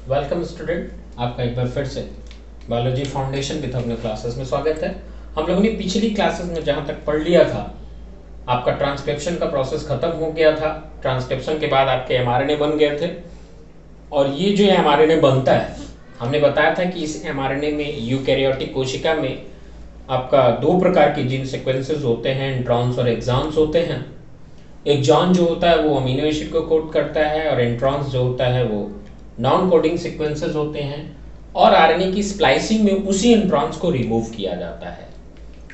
Welcome student, आपका एक बार फिर से बायोलॉजी फाउंडेशन विद अपने क्लासेस में स्वागत है। हम लोगों ने पिछली क्लासेस में जहां तक पढ़ लिया था, आपका ट्रांसक्रिप्शन का प्रोसेस खत्म हो गया था। ट्रांसक्रिप्शन के बाद आपके एमआरएनए बन गए थे और ये जो एमआरएनए बनता है, हमने बताया था कि इस एमआरएनए में यूकैरियोटिक कोशिका में आपका दो प्रकार के जीन सीक्वेंसेस होते हैं, इंट्रॉन्स और एक्सॉन्स होते हैं। एक्सॉन जो होता है वो अमीनो एसिड को कोड करता है और इंट्रॉन्स जो होता है वो नॉन कोडिंग सीक्वेंसेस होते हैं और आरएनए की स्प्लाइसिंग में उसी इंट्रॉन्स को रिमूव किया जाता है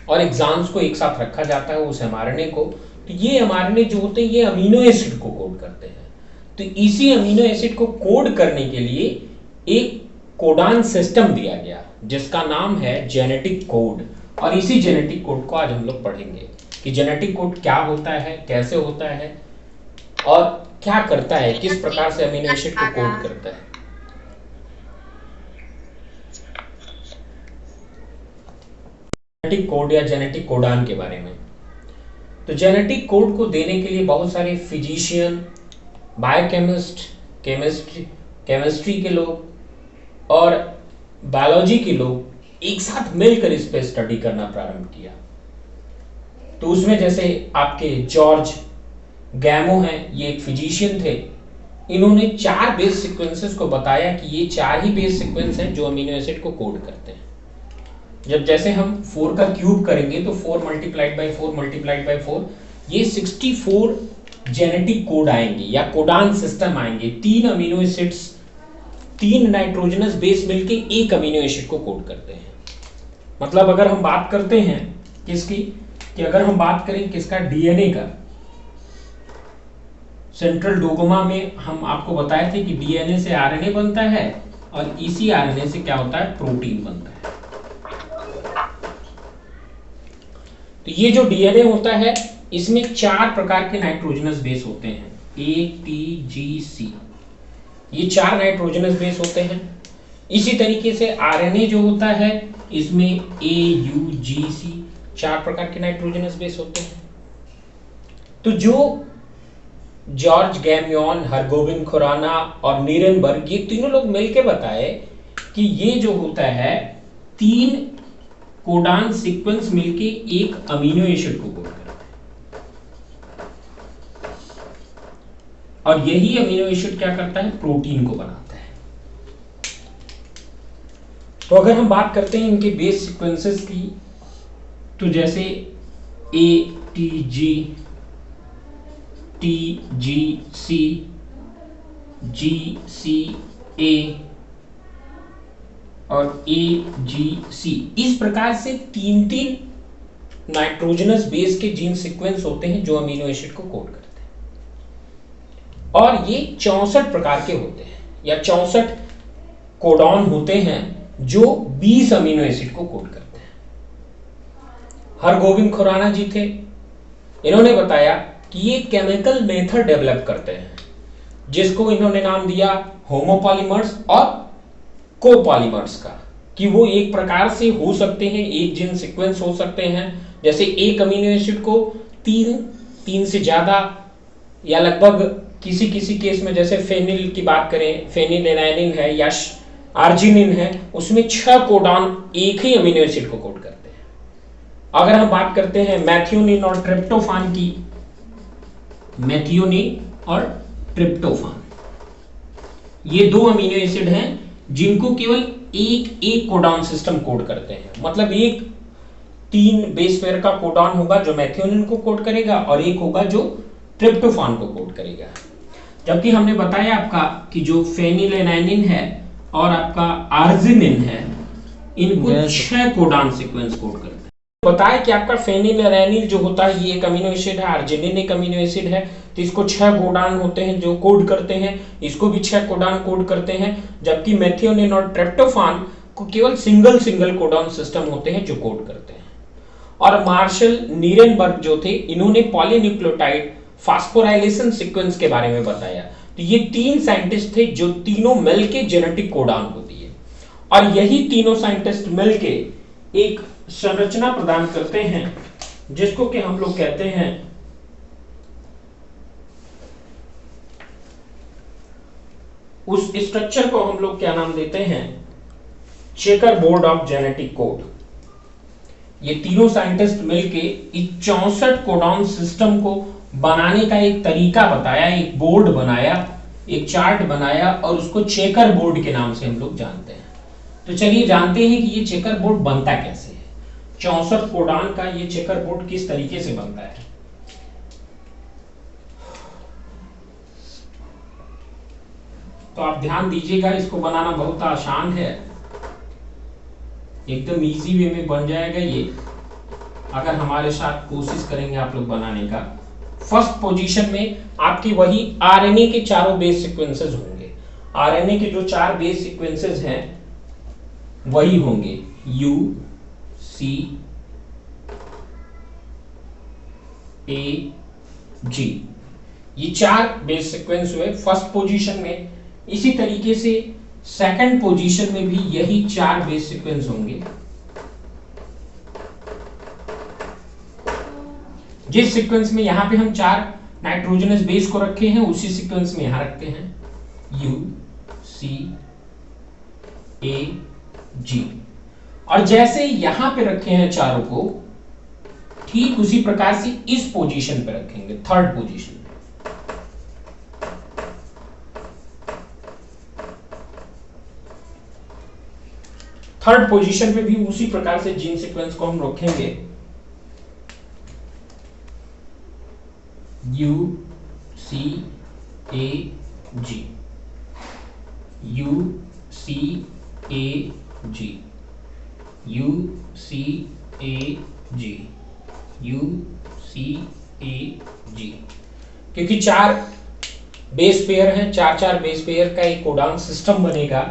और एक्सॉन्स को एक साथ रखा जाता है उस एमआरएनए को। तो ये एमआरएनए जो होते हैं ये अमीनो एसिड को कोड करते हैं। तो इसी अमीनो एसिड को कोड करने के लिए एक कोडान सिस्टम दिया गया जिसका नाम है जेनेटिक कोड, और इसी जेनेटिक कोड को आज हम लोग पढ़ेंगे कि जेनेटिक कोड क्या होता है, कैसे होता है और क्या करता है, किस प्रकार से अमीनो एसिड को कोड करता है। जेनेटिक कोड या जेनेटिक कोडान के बारे में, तो जेनेटिक कोड को देने के लिए बहुत सारे फिजिशियन, बायोकेमिस्ट, केमिस्ट्री के लोग और बायोलॉजी के लोग एक साथ मिलकर इस पे स्टडी करना प्रारंभ किया। तो उसमें जैसे आपके जॉर्ज गैमो हैं, ये एक फिजिशियन थे। इन्होंने 4 बेस सीक्वेंसेस को बताया कि ये 4 ही बेस सीक्वेंस हैं जो अमीनो एसिड को कोड करते हैं। जब जैसे हम 4 का क्यूब करेंगे तो 4 मल्टीप्लाइड बाई 4 मल्टीप्लाइड बाई 4, ये 64 जेनेटिक कोड आएंगे या कोडान सिस्टम आएंगे। 3 अमीनो एसिड्स, 3 नाइट्रोजनस बेस मिलके एक अमीनो एसिड को कोड करते हैं। मतलब अगर हम बात करते हैं किसकी, कि अगर हम बात करें किसका, डीएनए का, सेंट्रल डोगोमा में हम आपको बताए थे कि डीएनए से आरएनए बनता है और इसी आरएनए से क्या होता है, प्रोटीन बनता है। तो ये जो डीएनए होता है इसमें 4 प्रकार के नाइट्रोजनस बेस होते हैं, ए टी जी सी, ये 4 नाइट्रोजनस बेस होते हैं। इसी तरीके से आरएनए जो होता है इसमें ए यू जी सी, 4 प्रकार के नाइट्रोजनस बेस होते हैं। तो जो जॉर्ज गैमियन, हरगोविंद खुराना और नीरेनबर्ग, ये तीनों लोग मिलकर बताए कि ये जो होता है 3 कोडान सीक्वेंस मिलके एक अमीनो एसिड को कोड करता है और यही अमीनो एसिड क्या करता है, प्रोटीन को बनाता है। तो अगर हम बात करते हैं इनके बेस सीक्वेंसेस की, तो जैसे A T G, T G सी, जी सी ए और ए जी सी, इस प्रकार से 3 नाइट्रोजनस बेस के जीन सीक्वेंस होते हैं जो अमीनो एसिड को कोड करते हैं। और ये 64 प्रकार के होते हैं या 64 कोडॉन होते हैं जो 20 अमीनो एसिड को कोड करते हैं। हरगोविंद खुराना जी थे, इन्होंने बताया कि ये केमिकल मेथड डेवलप करते हैं जिसको इन्होंने नाम दिया होमोपॉलीमर्स और कोपॉलीमर्स का, कि वो एक प्रकार से हो सकते हैं, एक जीन सीक्वेंस हो सकते हैं। जैसे एक अमीनो एसिड को 3 से ज्यादा या लगभग किसी किसी केस में, जैसे फेनिल की बात करें, फेनिलएलानिन है या आर्जिनिन है, उसमें 6 कोडान एक ही अमीनो एसिड को कोड करते हैं। अगर हम बात करते हैं मैथियोनिन और ट्रिप्टोफान की, मैथियोनिन और ट्रिप्टोफान, ये 2 अमीनो एसिड हैं जिनको केवल एक कोडान सिस्टम कोड करते हैं। मतलब एक 3 बेस पेयर का कोडान होगा जो मैथियोनिन को कोड करेगा और एक होगा जो ट्रिप्टोफान को कोड करेगा। जबकि हमने बताया आपका कि जो फेनिलएलानिन है और आपका आर्जिनिन है, इनको 6 कोडान सीक्वेंस कोड करते हैं। बताया कि आपका फेनिलएलानिन जो होता है ये एक अमीनो एसिड है, आर्जिनिन एक अमीनो एसिड है, तो इसको 6 कोडान होते हैं जो कोड करते हैं, इसको भी 6 कोडान कोड करते हैं। जबकि मैथियोनिन और ट्रिप्टोफान को केवल सिंगल कोडान सिस्टम होते हैं जो कोड करते हैं। और मार्शल नीरेनबर्ग जो थे, इन्होंने पॉलीन्यूक्लियोटाइड फास्फोराइलेशन सीक्वेंस के बारे में बताया। तो ये 3 साइंटिस्ट थे जो तीनों मिलके जेनेटिक कोडान को दिए और यही तीनों साइंटिस्ट मिलके एक संरचना प्रदान करते हैं जिसको कि हम लोग कहते हैं उस स्ट्रक्चर को हम लोग क्या नाम देते हैं, checker board of genetic code. ये तीनों साइंटिस्ट मिलके इस 64 कोडॉन सिस्टम को बनाने का एक तरीका बताया, एक बोर्ड बनाया, एक चार्ट बनाया और उसको चेकर बोर्ड के नाम से हम लोग जानते हैं। तो चलिए जानते हैं कि ये चेकर बोर्ड बनता कैसे है, 64 कोडॉन का ये चेकर बोर्ड किस तरीके से बनता है। तो आप ध्यान दीजिएगा, इसको बनाना बहुत आसान है, एकदम इजी वे में बन जाएगा ये, अगर हमारे साथ कोशिश करेंगे आप लोग बनाने का। फर्स्ट पोजीशन में आपकी वही आरएनए के चारों बेस सीक्वेंसेस होंगे। आरएनए के जो 4 बेस सीक्वेंसेस हैं वही होंगे यू सी ए जी, ये 4 बेस सीक्वेंस हुए फर्स्ट पोजीशन में। इसी तरीके से सेकंड पोजीशन में भी यही 4 बेस सीक्वेंस होंगे। जिस सीक्वेंस में यहां पे हम 4 नाइट्रोजनस बेस को रखे हैं उसी सीक्वेंस में यहां रखते हैं यू सी ए जी, और जैसे यहां पे रखे हैं चारों को ठीक उसी प्रकार से इस पोजीशन पे रखेंगे, थर्ड पोजीशन। थर्ड पोजीशन पे भी उसी प्रकार से जीन सीक्वेंस को हम रखेंगे U C A G, U C A G, U C A G, U C A G. क्योंकि 4 बेस पेयर हैं, 4 बेस पेयर का एक कोडॉन सिस्टम बनेगा,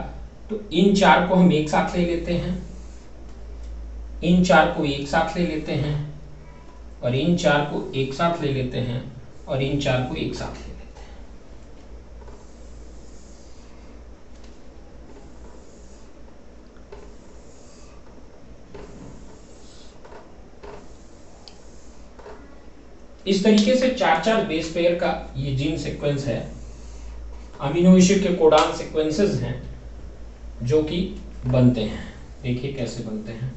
तो इन 4 को हम एक साथ ले लेते हैं, इन 4 को एक साथ ले लेते हैं, और इन 4 को एक साथ ले लेते हैं, और इन 4 को एक साथ ले लेते हैं। इस तरीके से 4 बेस पेयर का ये जीन सीक्वेंस है, अमीनो एसिड के कोडॉन सीक्वेंसेस हैं जो कि बनते हैं। देखिए कैसे बनते हैं।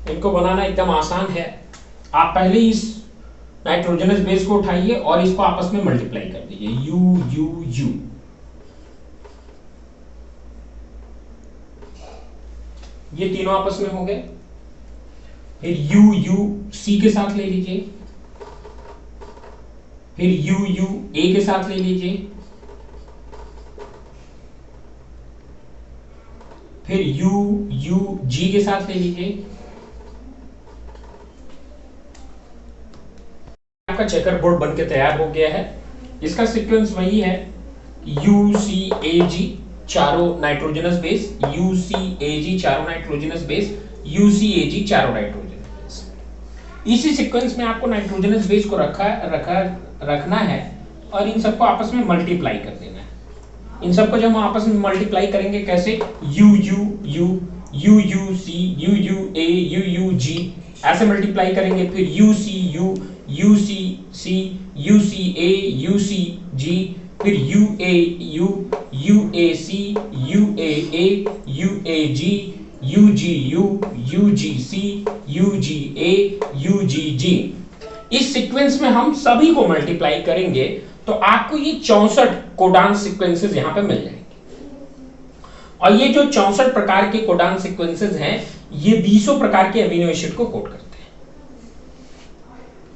इनको बनाना एकदम आसान है। आप पहले इस नाइट्रोजनस बेस को उठाइए और इसको आपस में मल्टीप्लाई कर दीजिए, यू यू यू। ये तीनों आपस में हो गए। फिर यू यू सी के साथ ले लीजिए, फिर यू यू ए के साथ ले लीजिए, फिर यू यू जी के साथ ले लीजिए। आपका चेकर बोर्ड बनके तैयार हो गया है। इसका सीक्वेंस वही है यू सी ए जी, चारों nitrogenous base, you C A जी चारों nitrogenous base, you C A जी चारों नाइट्रोजनस बेस। इसी सीक्वेंस में आपको नाइट्रोजनस बेस को रखना है और इन सबको आपस में मल्टीप्लाई कर देना है। इन सबको जब हम आपस में मल्टीप्लाई करेंगे कैसे, U U U, U U C, U U A, U U G, ऐसे मल्टीप्लाई करेंगे। फिर U C U, U C C, U C A, U C G, फिर U A U, U A C, U A, U A G, U G U, U G C, U G A, U G G. इस sequence में हम सभी को multiply करेंगे तो आपको ये 64 कोडॉन सीक्वेंसेस यहां पे मिल जाएंगे। और ये जो 64 प्रकार के कोडॉन सीक्वेंसेस हैं ये 20 प्रकार के अमीनो एसिड को कोड करते हैं।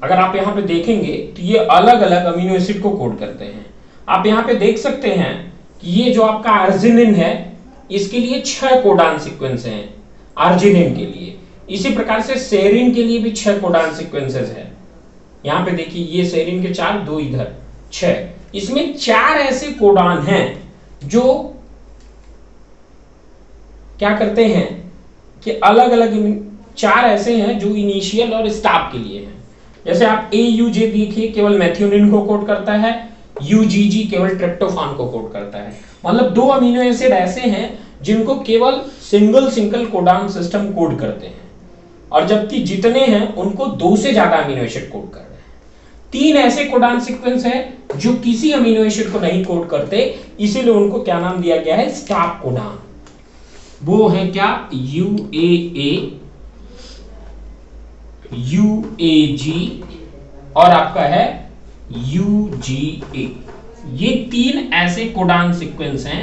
अगर आप यहां पे देखेंगे तो ये अलग अलग अमीनो एसिड को कोड करते हैं। आप यहां पे देख सकते हैं कि ये जो आपका अर्जिनिन है इसके लिए 6 कोडॉन सीक्वेंस हैं अर्जिनिन के लिए। इसी प्रकार से सेरिन के लिए भी 6 कोडॉन सीक्वेंसेस है। यहां पे देखिए ये सेरिन के 4, 2 इधर 6। इसमें 4 ऐसे कोडॉन हैं जो क्या करते हैं कि अलग अलग 4 ऐसे हैं जो इनिशियल और स्टॉप के लिए हैं। जैसे आप AUJ देखिए, केवल मेथियोनिन को कोड करता है, UGG केवल ट्रिप्टोफान को कोड करता है। मतलब 2 अमीनो एसिड ऐसे हैं जिनको केवल सिंगल कोडान सिस्टम कोड करते हैं, और जबकि जितने हैं उनको 2 से ज्यादा अमीनो एसिड कोड कर रहे हैं। 3 ऐसे कोडान सीक्वेंस हैं जो किसी अमीनो एसिड को नहीं कोड करते, इसीलिए उनको क्या नाम दिया गया है, स्टॉप कोडान। वो है क्या, UAA, UAG और आपका है UGA। ये 3 ऐसे कोडान सीक्वेंस हैं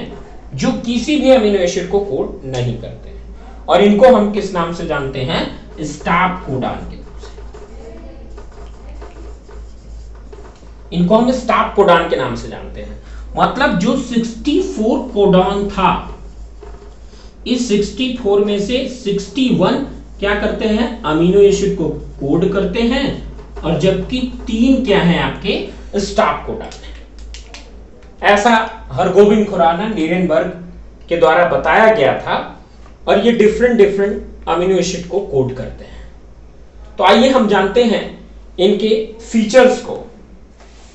जो किसी भी अमीनो एसिड को कोड नहीं करते हैं, और इनको हम किस नाम से जानते हैं, स्टॉप कोडान के नाम से। इनको हम स्टॉप कोडान के नाम से जानते हैं। मतलब जो 64 कोडान था, इस 64 में से 61 क्या करते हैं, अमीनो एसिड को कोड करते हैं, और जबकि 3 क्या हैं आपके, स्टॉप कोडान है। ऐसा हरगोबिंद खुराना, नीरेनबर्ग के द्वारा बताया गया था, और ये डिफरेंट अमीनो एसिड को कोड करते हैं। तो आइए हम जानते हैं इनके फीचर्स को,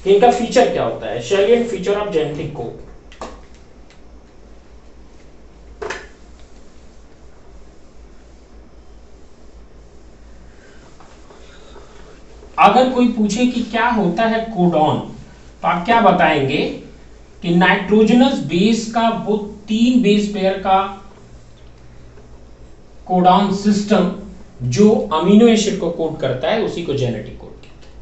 इनका फीचर क्या होता है, salient feature of genetic code. अगर कोई पूछे कि क्या होता है कोडॉन, तो आप क्या बताएंगे कि नाइट्रोजनस बेस का वो 3 बेस पेयर का कोडॉन सिस्टम जो अमीनो एसिड को कोड करता है, उसी को जेनेटिक कोड कहते हैं।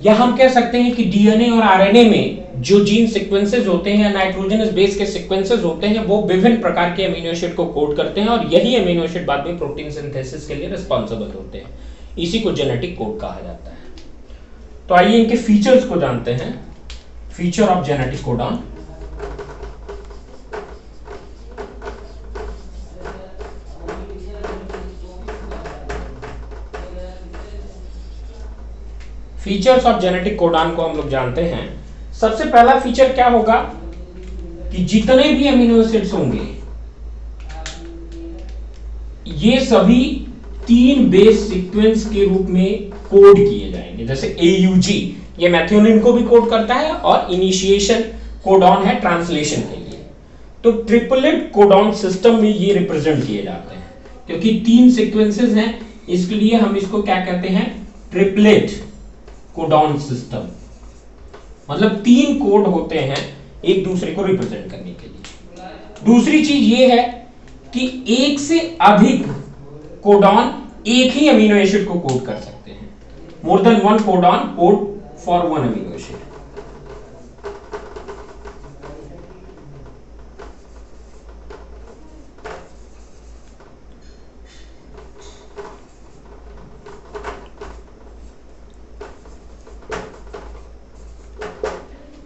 या हम कह सकते हैं कि डीएनए और आरएनए में जो जीन सीक्वेंसेस होते हैं, नाइट्रोजनस बेस के सीक्वेंसेस होते हैं, वो विभिन्न प्रकार के अमीनो एसिड को कोड करते हैं, और यही अमीनो एसिड बाद में प्रोटीन सिंथेसिस के लिए रिस्पॉन्सिबल होते हैं। इसी को जेनेटिक कोड कहा जाता है। तो आइए इनके फीचर्स को जानते हैं। Feature of genetic codon. Features of genetic codon को हम लोग जानते हैं। सबसे पहला फीचर क्या होगा कि जितने भी अमीनो एसिड्स होंगे, ये सभी 3 बेस सीक्वेंस के रूप में कोड किए जाएंगे। जैसे AUG, ये मेथियोनिन को भी कोड करता है, और इनिशिएशन कोडॉन है ट्रांसलेशन के लिए। तो ट्रिपलेट कोडॉन सिस्टम में ये रिप्रेजेंट किए जाते हैं, क्योंकि 3 सीक्वेंसेस हैं, इसके लिए हम इसको क्या कहते हैं, ट्रिपलेट कोडॉन सिस्टम। मतलब 3 कोड होते हैं एक दूसरे को रिप्रेजेंट करने के लिए। दूसरी चीज ये है कि एक से अधिक कोडॉन एक ही अमीनो एसिड को कोड कर सकते हैं। More than 1 codon code for 1 amino acid.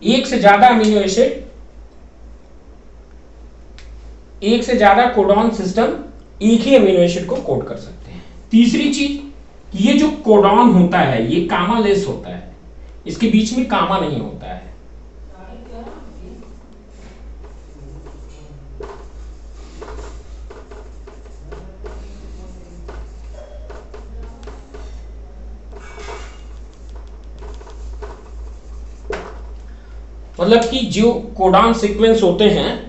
एक से ज्यादा अमीनो एसिड, एक से ज्यादा कोडॉन सिस्टम एक ही अमीनो एसिड को कोड कर सकते हैं। तीसरी चीज, ये जो कोडॉन होता है ये कामालेस होता है, इसके बीच में कामा नहीं होता है। मतलब कि जो कोडॉन सीक्वेंस होते हैं,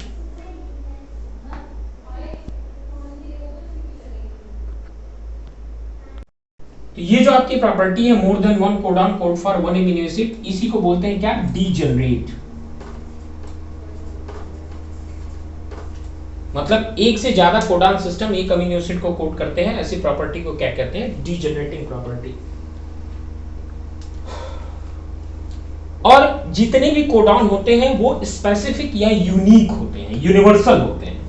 ये जो आपकी प्रॉपर्टी है more than 1 codon code for 1 amino acid, इसी को बोलते हैं क्या, डीजेनरेट। मतलब एक से ज्यादा कोडॉन सिस्टम एक अमीनो एसिड को कोड करते हैं, ऐसी प्रॉपर्टी को क्या कहते हैं, डीजेनरेटिंग प्रॉपर्टी। और जितने भी कोडॉन होते हैं वो स्पेसिफिक या यूनिक होते हैं, यूनिवर्सल होते हैं।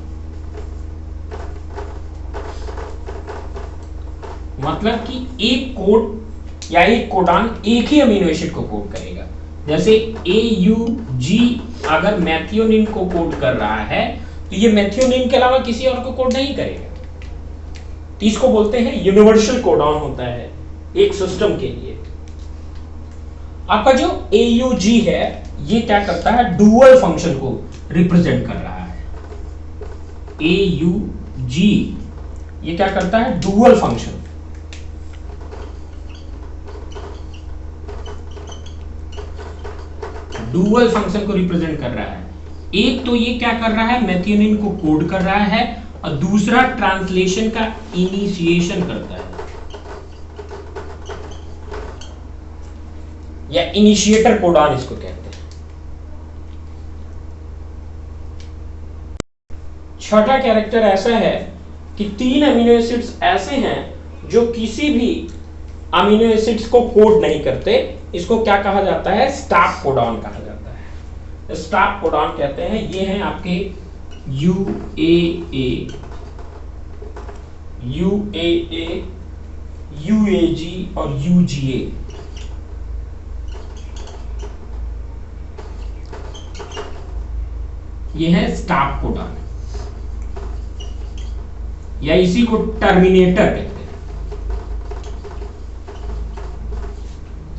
मतलब कि एक कोड या एक कोडॉन एक ही अमीनो एसिड को कोड करेगा। जैसे AUG अगर मेथियोनिन को कोड कर रहा है, तो ये मेथियोनिन के अलावा किसी और को कोड नहीं करेगा। तो इसको बोलते हैं यूनिवर्सल कोडॉन होता है एक सिस्टम के लिए। आपका जो AUG है ये क्या करता है, डुअल फंक्शन को रिप्रेजेंट कर रहा है। AUG ये क्या करता है, डुअल फंक्शन। डुअल फंक्शन को रिप्रेजेंट कर रहा है। एक तो ये क्या कर रहा है, मेथियोनिन को कोड कर रहा है, और दूसरा ट्रांसलेशन का इनिशिएशन करता है, या इनिशिएटर कोडॉन इसको कहते हैं। छठा कैरेक्टर ऐसा है कि 3 अमीनो एसिड्स ऐसे हैं जो किसी भी अमीनो एसिड्स को कोड नहीं करते। इसको क्या कहा जाता है, स्टॉप कोडॉन कहा जाता है। स्टॉप कोडॉन कहते हैं। ये हैं आपके UAA, UAA, UAG और UGA। ये है स्टॉप कोडॉन, या इसी को टर्मिनेटर कहते हैं।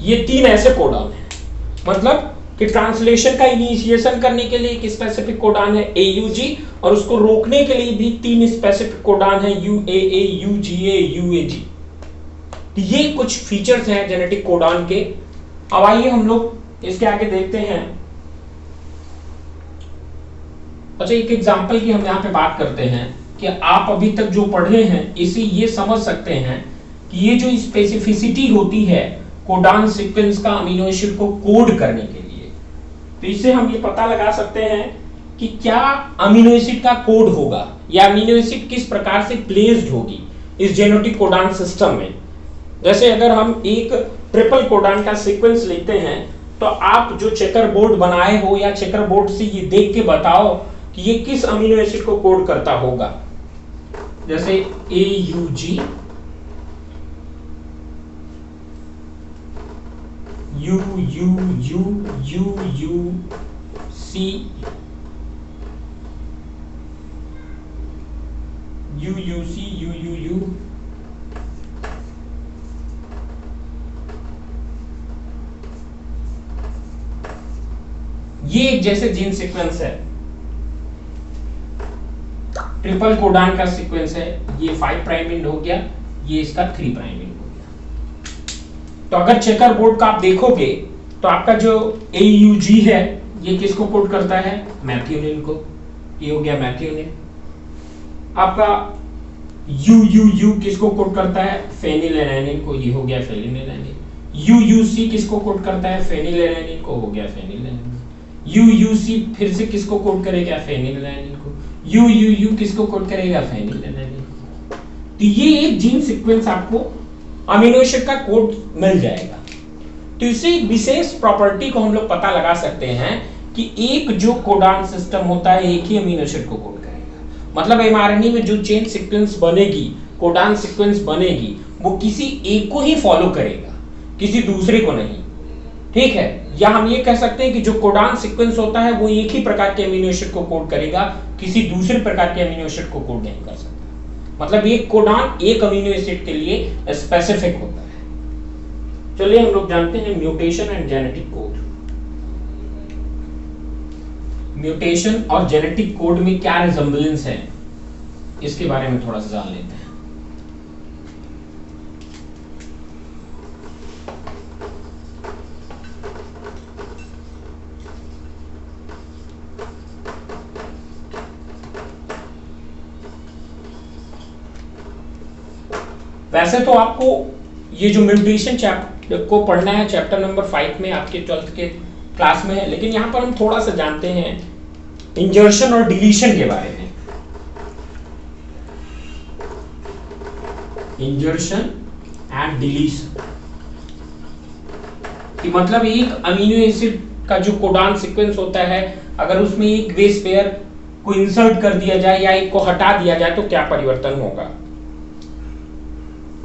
ये 3 ऐसे कोडॉन हैं, मतलब कि ट्रांसलेशन का इनिशिएशन करने के लिए एक स्पेसिफिक कोडॉन है AUG, और उसको रोकने के लिए भी 3 स्पेसिफिक कोडॉन है UAA, UGA, UAG। ये कुछ फीचर्स हैं जेनेटिक कोडॉन के। अब आइए हम लोग इसके आगे देखते हैं। अच्छा, एक एग्जांपल की हम यहाँ पे बात करते हैं कि आप अभी तक जो पढ़े हैं इसे ये समझ सकते हैं कि ये जो स्पेसिफिसिटी होती है कोडॉन सीक्वेंस का अमीनो एसिड को कोड करने के लिए, तो इससे हम ये पता लगा सकते हैं कि क्या अमीनो एसिड का कोड होगा या अमीनो एसिड किस प्रकार से प्लेस्ड होगी इस जेनेटिक कोडॉन सिस्टम में। जैसे अगर हम एक ट्रिपल कोडॉन का सीक्वेंस लेते हैं, तो आप जो चेकर बोर्ड बनाए हो या चेकर बोर्ड से ये देख के बताओ कि ये किस अमीनो एसिड को कोड करता होगा। जैसे AUG, UUU, UUC, UUC, UUU, ये एक जैसे जीन सीक्वेंस है, ट्रिपल कोडॉन का सीक्वेंस है। ये 5 प्राइम एंड हो गया, ये इसका 3 प्राइम एंड हो गया। तो अगर चेकर बोर्ड का आप देखोगे तो आपका जो AUG है ये किसको कोड करता है, मैथियोनिन को। ये हो गया मैथियोनिन। आपका UUU किसको कोड करता है, फेनिलएलैनिन को। ये हो गया फेनिलएलैनिन। UUC किसको कोड करता है, फेनिलएलैनिन को। हो गया फेनिलएलैनिन। UUC फिर से किसको कोड करेगा, फेनिलएलैनिन को। UUU किसको कोड करेगा, फेनिलएलैनिन को। तो ये एक जीन सीक्वेंस आपको अमीनो एसिड का कोड मिल जाएगा। तो इसे एक विशेष प्रॉपर्टी को हम लोग पता लगा सकते हैं कि एक जो कोडॉन सिस्टम होता है एक ही अमीनो एसिड को कोड करेगा। मतलब mRNA में जो चेन सीक्वेंस बनेगी, कोडॉन सीक्वेंस बनेगी, वो किसी एक को ही फॉलो करेगा, किसी दूसरे को नहीं। ठीक है, या हम ये कह सकते हैं कि जो कोडॉन सीक्वेंस होता है वो एक ही प्रकार के अमीनो एसिड को कोड करेगा, किसी दूसरे प्रकार के अमीनो एसिड को कोड नहीं कर सकता। मतलब एक कोडॉन एक अमीनो एसिड के लिए स्पेसिफिक होता है। चलिए हम लोग जानते हैं mutation and genetic code. Mutation और जेनेटिक कोड में क्या रिजेम्बलेंस है, इसके बारे में थोड़ा सा जान लेते हैं। वैसे तो आपको ये जो म्यूटेशन चैप्टर को पढ़ना है चैप्टर नंबर 5 में, आपके 12th के क्लास में है, लेकिन यहाँ पर हम थोड़ा सा जानते हैं इंजर्शन और डिलीशन के बारे में। इंजर्शन एंड डिलीशन कि मतलब एक अमीनो एसिड का जो कोडॉन सीक्वेंस होता है, अगर उसमें एक बेस पेयर को इंसर्ट कर दिया जाए या एक को हटा दिया जाए तो क्या परिवर्तन होगा।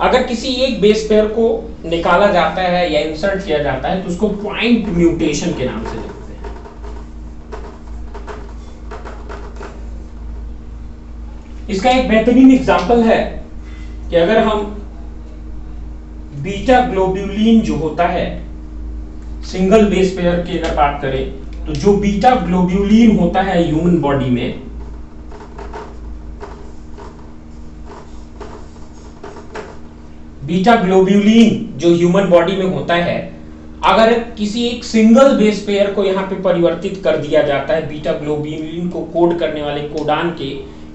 अगर किसी एक बेस पेयर को निकाला जाता है या इंसर्ट किया जाता है तो उसको पॉइंट म्यूटेशन के नाम से लिखते हैं। इसका एक बेहतरीन एग्जांपल है कि अगर हम बीटा ग्लोब्यूलिन जो होता है सिंगल बेस पेयर की अगर बात करें, तो जो बीटा ग्लोब्यूलिन होता है ह्यूमन बॉडी में, बीटा ग्लोब्यूलिन जो ह्यूमन बॉडी में होता है, अगर किसी एक सिंगल बेस पेयर को यहाँ पे परिवर्तित कर दिया जाता है, बीटा ग्लोब्यूलिन को कोड करने वाले कोडान के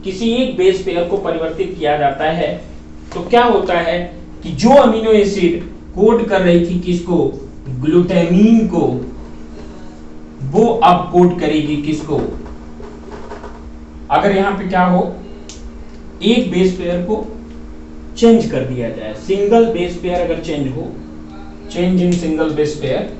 किसी एक बेस पेयर को परिवर्तित किया जाता है, तो क्या होता है कि जो अमीनो एसिड कोड कर रही थी किसको, ग्लूटामीन को, वो अब कोड करेगी किसको, अगर यहां पे क्या हो, एक बेस पेयर को चेंज कर दिया जाए, सिंगल बेस पेयर अगर चेंज हो, change in single base pair,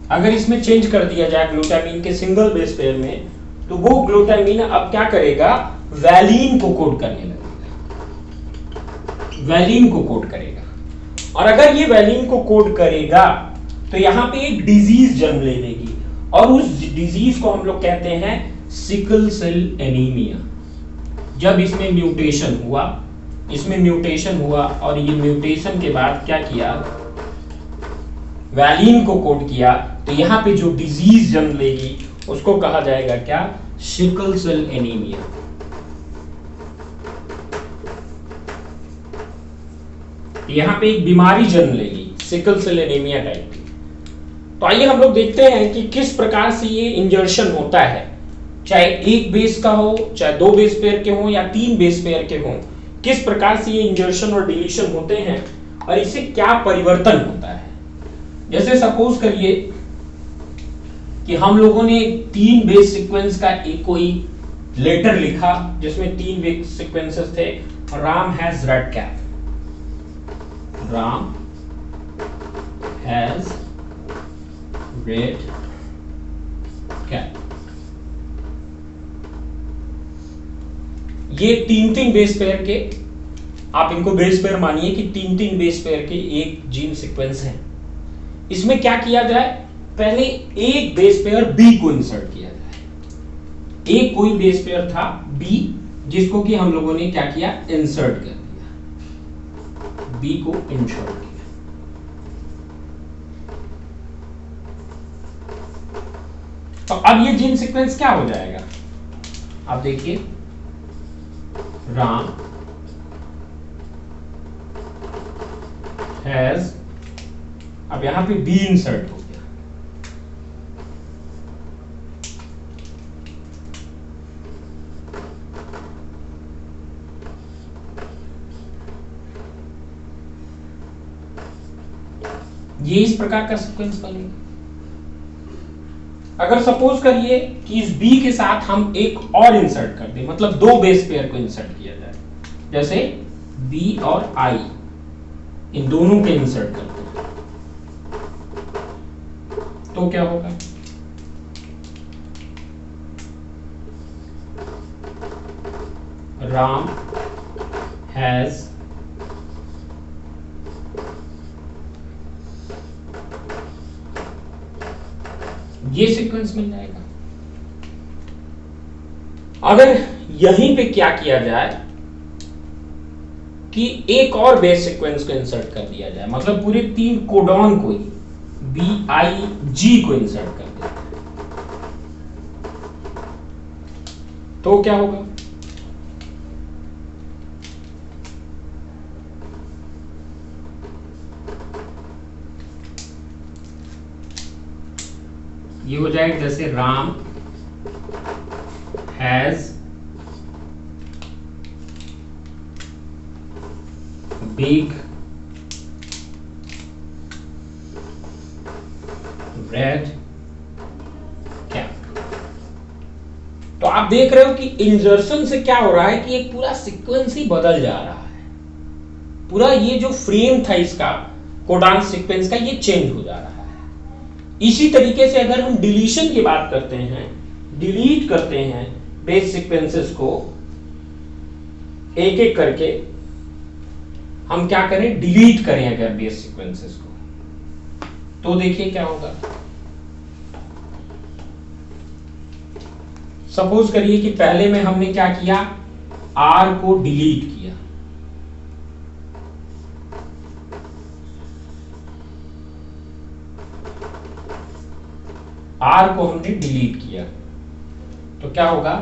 अगर इसमें चेंज कर दिया जाए ग्लूटामीन के सिंगल बेस पेयर में, तो वो ग्लूटामीन अब क्या करेगा, वैलीन को कोड करने लगेगा, वैलीन को कोड करेगा। और अगर ये वैलीन को कोड करेगा तो यहां पे एक डिजीज जन्म ले लेगी, और उस डिजीज को हम लोग कहते हैं सिकल सेल एनीमिया। जब इसमें म्यूटेशन हुआ, और ये म्यूटेशन के बाद क्या किया, वैलीन को कोड किया, तो यहां पे जो डिजीज जन्म लेगी उसको कहा जाएगा क्या, सिकल सेल एनीमिया। यहां पे एक बीमारी जन्म लेगी, सिकल सेल एनीमिया टाइप की। तो आइए हम लोग देखते हैं कि किस प्रकार से ये इंजर्शन होता है, चाहे एक बेस का हो, चाहे दो बेस पेयर के हो, या तीन बेस पेयर के हो, किस प्रकार से ये इंजर्शन और डिलीशन होते हैं और इससे क्या परिवर्तन होता है। जैसे सपोज करिए कि हम लोगों ने तीन बेस सीक्वेंस का एक कोई लेटर लिखा जिसमें तीन बेस सीक्वेंसेस थे, Ram has red cap, Ram has red cap. ये तीन तीन बेस पेयर के, आप इनको बेस पेयर मानिए कि तीन तीन बेस पेयर के एक जीन सीक्वेंस है। इसमें क्या किया जाए, पहले एक बेस पेयर बी को इंसर्ट किया जाए। एक कोई बेस पेयर था बी, जिसको कि हम लोगों ने क्या किया, इंसर्ट कर दिया, बी को इंसर्ट किया। तो अब ये जीन सीक्वेंस क्या हो जाएगा, आप देखिए, राम हैज, अब यहां पे बी इंसर्ट हो गया, ये इस प्रकार का सीक्वेंस बनेगा। अगर सपोज करिए कि इस बी के साथ हम एक और इंसर्ट कर दें, मतलब दो बेस पेयर को इंसर्ट किया जाए, जैसे बी और आई, इन दोनों के इंसर्ट करते हैं, तो क्या होगा, राम हैज ये सीक्वेंस मिल जाएगा। अगर यहीं पे क्या किया जाए कि एक और बेस सीक्वेंस को इंसर्ट कर दिया जाए, मतलब पूरे तीन कोडॉन को ही बी आई जी को इंसर्ट कर दिया जाए, तो क्या होगा, ये हो जाएगा जैसे Ram has big red cap. तो आप देख रहे हो कि इंजर्शन से क्या हो रहा है कि एक पूरा सीक्वेंस ही बदल जा रहा है, पूरा ये जो फ्रेम था इसका कोडान सीक्वेंस का, ये चेंज हो जा रहा है। इसी तरीके से अगर हम डिलीशन की बात करते हैं, डिलीट करते हैं बेस सीक्वेंसेस को एक एक करके, हम क्या करें, डिलीट करें अगर बेस सीक्वेंसेस को, तो देखिए क्या होगा। सपोज करिए कि पहले में हमने क्या किया, आर को डिलीट किया, आर को हमने डिलीट किया, तो क्या होगा,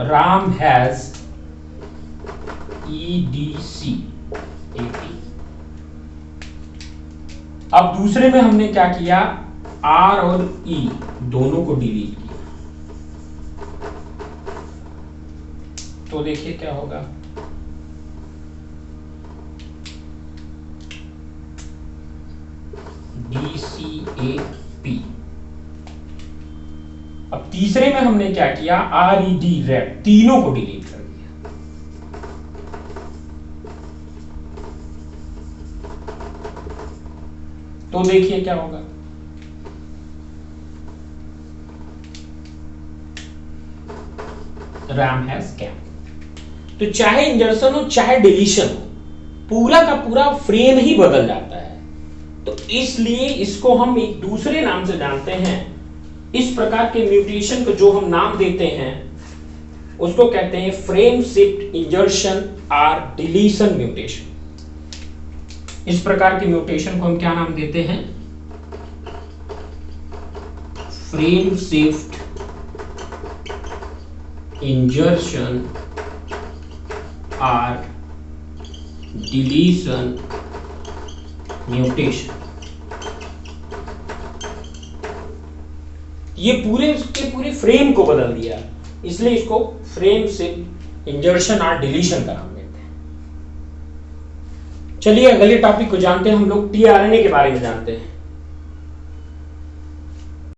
राम हैज EDC AP। अब दूसरे में हमने क्या किया, आर और ई दोनों को डिलीट किया, तो देखिए क्या होगा, DCAP। अब तीसरे में हमने क्या किया, RED रेड, तीनों को डिलीट कर दिया। तो देखिए क्या होगा, राम हैज कैप। तो चाहे इंजर्शन हो चाहे डिलीशन हो, पूरा का पूरा फ्रेम ही बदल जाता है। तो इसलिए इसको हम एक दूसरे नाम से जानते हैं। इस प्रकार के म्यूटेशन को जो हम नाम देते हैं उसको कहते हैं फ्रेम शिफ्ट इंजर्शन और डिलीशन म्यूटेशन। इस प्रकार के म्यूटेशन को हम क्या नाम देते हैं, फ्रेम शिफ्ट इंजर्शन और डिलीशन म्यूटेशन। ये पूरे उसके पूरे फ्रेम को बदल दिया, इसलिए इसको फ्रेम शिफ्ट इंजर्शन और डिलीशन का नाम देते हैं। चलिए अगले टॉपिक को जानते हैं, हम लोग टीआरएनए के बारे में जानते हैं।